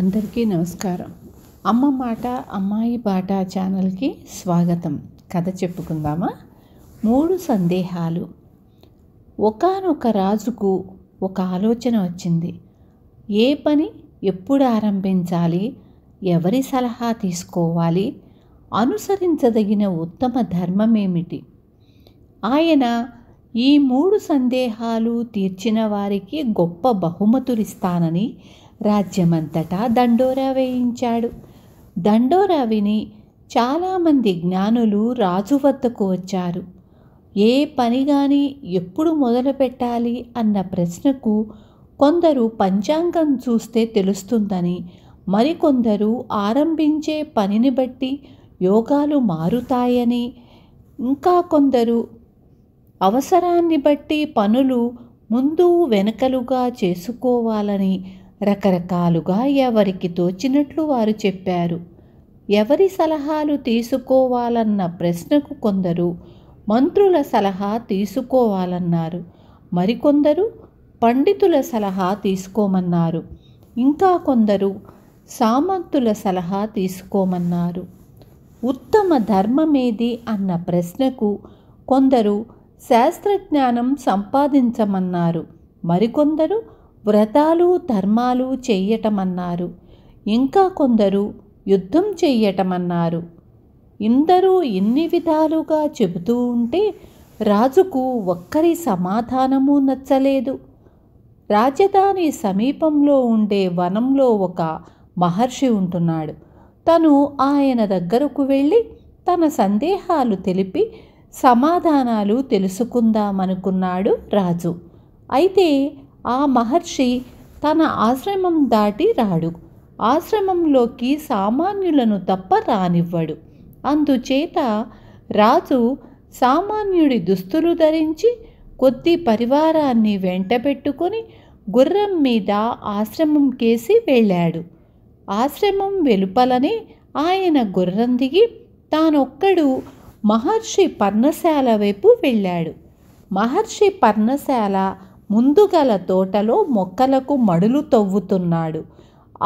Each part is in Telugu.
అందరికీ నమస్కారం. అమ్మ మాట అమ్మాయి బాట ఛానల్కి స్వాగతం. కథ చెప్పుకుందామా? 3 సందేహాలు. ఒకానొక రాజుకు ఒక ఆలోచన వచ్చింది. ఏ పని ఎప్పుడు ఆరంభించాలి, ఎవరి సలహా తీసుకోవాలి, అనుసరించదగిన ఉత్తమ ధర్మమేమిటి? ఆయన ఈ 3 సందేహాలు తీర్చిన వారికి గొప్ప బహుమతులిస్తానని రాజ్యమంతటా దండోరా వేయించాడు. దండోరా విని చాలామంది జ్ఞానులు రాజు వద్దకు వచ్చారు. ఏ పని కానీ ఎప్పుడు మొదలు పెట్టాలి అన్న ప్రశ్నకు కొందరు పంచాంగం చూస్తే తెలుస్తుందని, మరికొందరు ఆరంభించే పనిని బట్టి యోగాలు మారుతాయని, ఇంకా కొందరు అవసరాన్ని బట్టి పనులు ముందు వెనకలుగా చేసుకోవాలని రకరకాలుగా ఎవరికి తోచినట్లు వారు చెప్పారు. ఎవరి సలహాలు తీసుకోవాలన్న ప్రశ్నకు కొందరు మంత్రుల సలహా తీసుకోవాలన్నారు, మరికొందరు పండితుల సలహా తీసుకోమన్నారు, ఇంకా కొందరు సామంతుల సలహా తీసుకోమన్నారు. ఉత్తమ ధర్మమేది అన్న ప్రశ్నకు కొందరు శాస్త్రజ్ఞానం సంపాదించమన్నారు, మరికొందరు వ్రతాలు ధర్మాలు చెయ్యటమన్నారు, ఇంకా కొందరు యుద్ధం చెయ్యటమన్నారు. ఇందరూ ఇన్ని విధాలుగా చెబుతూ ఉంటే రాజుకు ఒక్కరి సమాధానము నచ్చలేదు. రాజధాని సమీపంలో ఉండే వనంలో ఒక మహర్షి ఉంటున్నాడు. తను ఆయన దగ్గరకు వెళ్ళి తన సందేహాలు తెలిపి సమాధానాలు తెలుసుకుందామనుకున్నాడు రాజు. అయితే ఆ మహర్షి తన ఆశ్రమం దాటి రాడు. ఆశ్రమంలోకి సామాన్యులను తప్ప రానివ్వడు. అందుచేత రాజు సామాన్యుడి దుస్తులు ధరించి కొద్ది పరివారాన్ని వెంటబెట్టుకొని గుర్రం మీద ఆశ్రమం కేసి వెళ్ళాడు. ఆశ్రమం వెలుపలనే ఆయన గుర్రం దిగి తానొక్కడు మహర్షి పర్ణశాల వైపు వెళ్ళాడు. మహర్షి పర్ణశాల ముందుగల తోటలో మొక్కలకు మడులు తవ్వుతున్నాడు.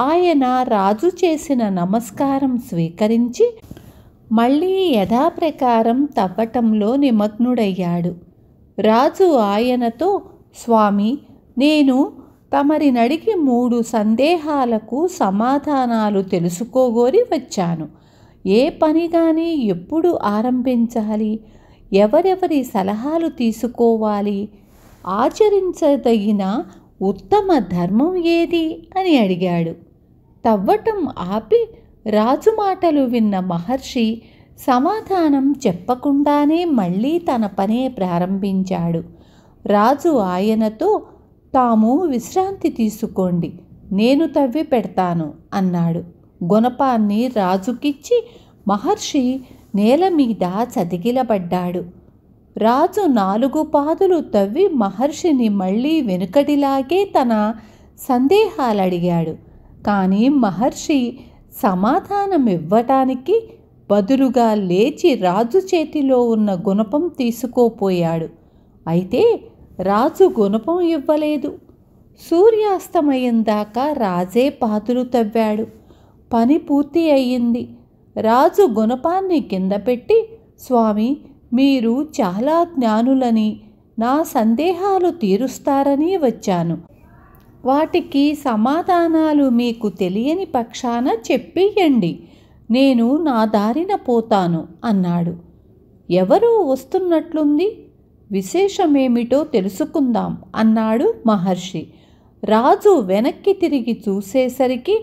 ఆయన రాజు చేసిన నమస్కారం స్వీకరించి మళ్ళీ యథాప్రకారం తవ్వటంలో నిమగ్నుడయ్యాడు. రాజు ఆయనతో, స్వామి, నేను తమరినడిగి 3 సందేహాలకు సమాధానాలు తెలుసుకోగోరి వచ్చాను. ఏ పని కానీ ఎప్పుడు ఆరంభించాలి, ఎవరెవరి సలహాలు తీసుకోవాలి, ఆచరించదగిన ఉత్తమ ధర్మం ఏది అని అడిగాడు. తవ్వటం ఆపి రాజు మాటలు విన్న మహర్షి సమాధానం చెప్పకుండానే మళ్ళీ తన పనే ప్రారంభించాడు. రాజు ఆయనతో, తాము విశ్రాంతి తీసుకోండి, నేను తవ్వి పెడతాను అన్నాడు. గుణపాన్ని రాజుకిచ్చి మహర్షి నేల మీద చతికిలబడ్డాడు. రాజు 4 పాదులు తవ్వి మహర్షిని మళ్ళీ వెనుకటిలాగే తన సందేహాలడిగాడు. కానీ మహర్షి సమాధానం ఇవ్వటానికి బదులుగా లేచి రాజు చేతిలో ఉన్న గుణపం తీసుకోపోయాడు. అయితే రాజు గుణపం ఇవ్వలేదు. సూర్యాస్తమయం దాకా రాజే పాదులు తవ్వాడు. పని పూర్తి అయ్యింది. రాజు గుణపాన్ని కింద పెట్టి, స్వామి, మీరు చాలా జ్ఞానులని, నా సందేహాలు తీరుస్తారని వచ్చాను. వాటికి సమాధానాలు మీకు తెలియని పక్షాన చెప్పేయండి, నేను నా దారిన పోతాను అన్నాడు. ఎవరో వస్తున్నట్లుంది, విశేషమేమిటో తెలుసుకుందాం అన్నాడు మహర్షి. రాజు వెనక్కి తిరిగి చూసేసరికి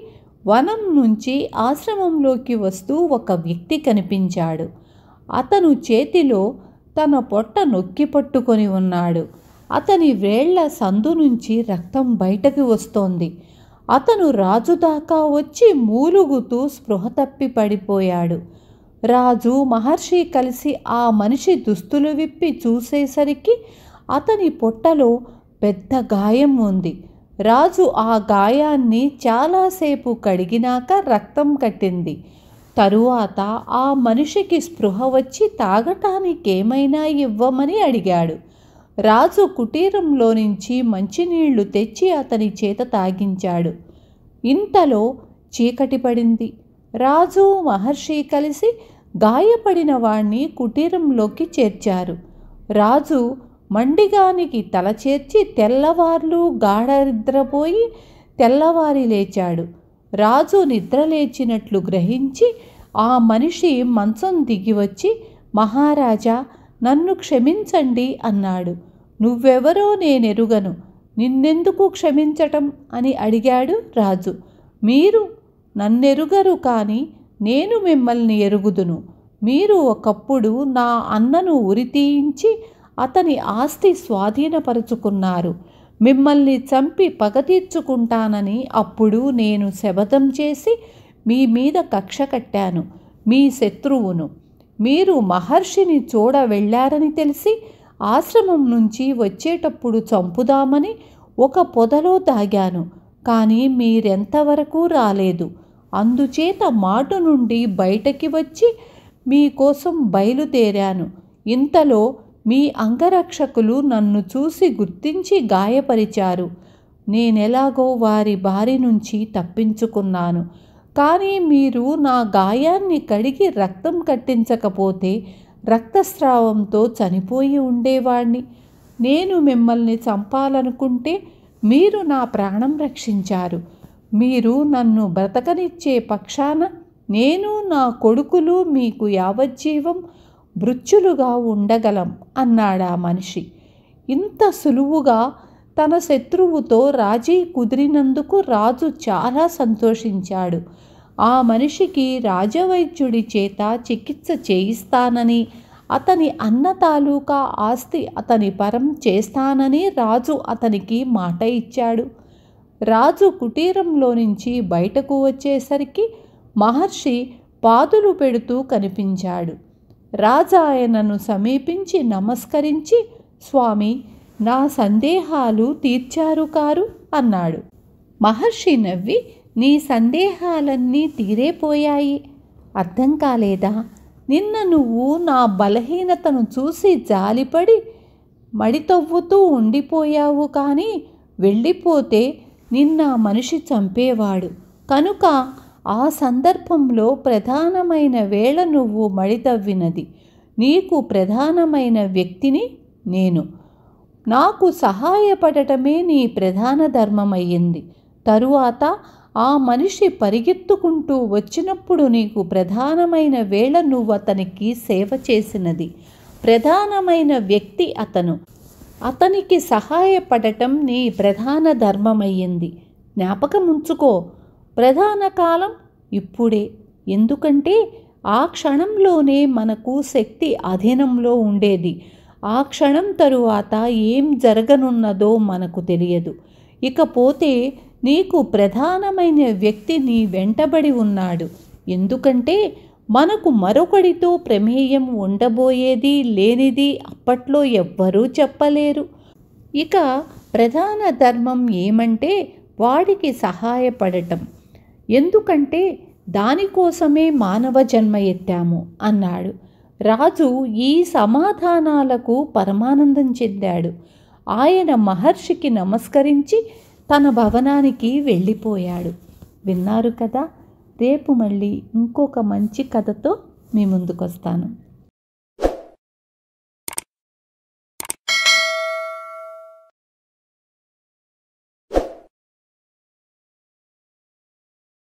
వనం నుంచి ఆశ్రమంలోకి వస్తూ ఒక వ్యక్తి కనిపించాడు. అతను చేతిలో తన పొట్ట నొక్కి పట్టుకొని ఉన్నాడు. అతని వేళ్ల సందు నుంచి రక్తం బయటకు వస్తోంది. అతను రాజు దాకా వచ్చి మూలుగుతూ స్పృహ తప్పి పడిపోయాడు. రాజు మహర్షి కలిసి ఆ మనిషి దుస్తులు విప్పి చూసేసరికి అతని పొట్టలో పెద్ద గాయం ఉంది. రాజు ఆ గాయాన్ని చాలాసేపు కడిగినాక రక్తం కట్టింది. తరువాత ఆ మనిషికి స్పృహ వచ్చి తాగటానికేమైనా ఇవ్వమని అడిగాడు. రాజు కుటీరంలో నుంచి మంచినీళ్లు తెచ్చి అతని చేత తాగించాడు. ఇంతలో చీకటి పడింది. రాజు మహర్షి కలిసి గాయపడిన వాణ్ణి కుటీరంలోకి చేర్చారు. రాజు మండిగానికి తల చేర్చి తెల్లవార్లు గాఢనిద్రపోయి తెల్లవారి లేచాడు. రాజు నిద్రలేచినట్లు గ్రహించి ఆ మనిషి మంచం దిగివచ్చి, మహారాజా, నన్ను క్షమించండి అన్నాడు. నువ్వెవరో నేనెరుగను, నిన్నెందుకు క్షమించటం అని అడిగాడు రాజు. మీరు నన్నెరుగరు, కానీ నేను మిమ్మల్ని ఎరుగుదును. మీరు ఒకప్పుడు నా అన్నను ఉరితీయించి అతని ఆస్తి స్వాధీనపరుచుకున్నారు. మిమ్మల్ని చంపి పగ తీర్చుకుంటానని అప్పుడు నేను శపథం చేసి మీ మీద కక్ష కట్టాను. మీ శత్రువును. మీరు మహర్షిని చూడ వెళ్ళారని తెలిసి ఆశ్రమం నుంచి వచ్చేటప్పుడు చంపుదామని ఒక పొదలో దాగాను. కానీ మీరెంతవరకు రాలేదు. అందుచేత మాటు నుండి బయటకి వచ్చి మీకోసం బయలుదేరాను. ఇంతలో మీ అంగరక్షకులు నన్ను చూసి గుర్తించి గాయపరిచారు. నేనెలాగో వారి బారి నుంచి తప్పించుకున్నాను. కానీ మీరు నా గాయాన్ని కడిగి రక్తం కట్టించకపోతే రక్తస్రావంతో చనిపోయి ఉండేవాణ్ణి. నేను మిమ్మల్ని చంపాలనుకుంటే మీరు నా ప్రాణం రక్షించారు. మీరు నన్ను బ్రతకనిచ్చే పక్షాన నేను, నా కొడుకులు మీకు యావజ్జీవం మృత్యులుగా ఉండగలం అన్నాడా మనిషి. ఇంత సులువుగా తన శత్రువుతో రాజీ కుదిరినందుకు రాజు చాలా సంతోషించాడు. ఆ మనిషికి రాజవైద్యుడి చేత చికిత్స చేయిస్తానని, అతని అన్న తాలూకా ఆస్తి అతని పరం చేస్తానని రాజు అతనికి మాట ఇచ్చాడు. రాజు కుటీరంలో నుంచి బయటకు వచ్చేసరికి మహర్షి పాదులు పెడుతూ కనిపించాడు. రాజు ఆయనను సమీపించి నమస్కరించి, స్వామి, నా సందేహాలు తీర్చారు కారు అన్నాడు. మహర్షి నవ్వి, నీ సందేహాలన్నీ తీరేపోయాయి. అర్థం కాలేదా? నిన్న నువ్వు నా బలహీనతను చూసి జాలిపడి మడితవ్వుతూ ఉండిపోయావు. కానీ వెళ్ళిపోతే నిన్న మనిషి చంపేవాడు. కనుక ఆ సందర్భంలో ప్రధానమైన వేళ నువ్వు మడితవ్వినది. నీకు ప్రధానమైన వ్యక్తిని నేను. నాకు సహాయపడటమే నీ ప్రధాన ధర్మమయ్యింది. తరువాత ఆ మనిషి పరిగెత్తుకుంటూ వచ్చినప్పుడు నీకు ప్రధానమైన వేళ నువ్వు అతనికి సేవ చేసినది. ప్రధానమైన వ్యక్తి అతను. అతనికి సహాయపడటం నీ ప్రధాన ధర్మమయ్యింది. జ్ఞాపకం ఉంచుకో. ప్రధాన కాలం ఇప్పుడే. ఎందుకంటే ఆ క్షణంలోనే మనకు శక్తి అధీనంలో ఉండేది. ఆ క్షణం తరువాత ఏం జరగనున్నదో మనకు తెలియదు. ఇకపోతే నీకు ప్రధానమైన వ్యక్తి నీ వెంటబడి ఉన్నాడు. ఎందుకంటే మనకు మరొకడితో ప్రమేయం ఉండబోయేది లేనిది అప్పట్లో ఎవ్వరూ చెప్పలేరు. ఇక ప్రధాన ధర్మం ఏమంటే వాడికి సహాయపడటం. ఎందుకంటే దానికోసమే మానవ జన్మ ఎత్తాము అన్నాడు. రాజు ఈ సమాధానాలకు పరమానందం చెందాడు. ఆయన మహర్షికి నమస్కరించి తన భవనానికి వెళ్ళిపోయాడు. విన్నారు కదా. రేపు మళ్ళీ ఇంకొక మంచి కథతో మీ ముందుకొస్తాను.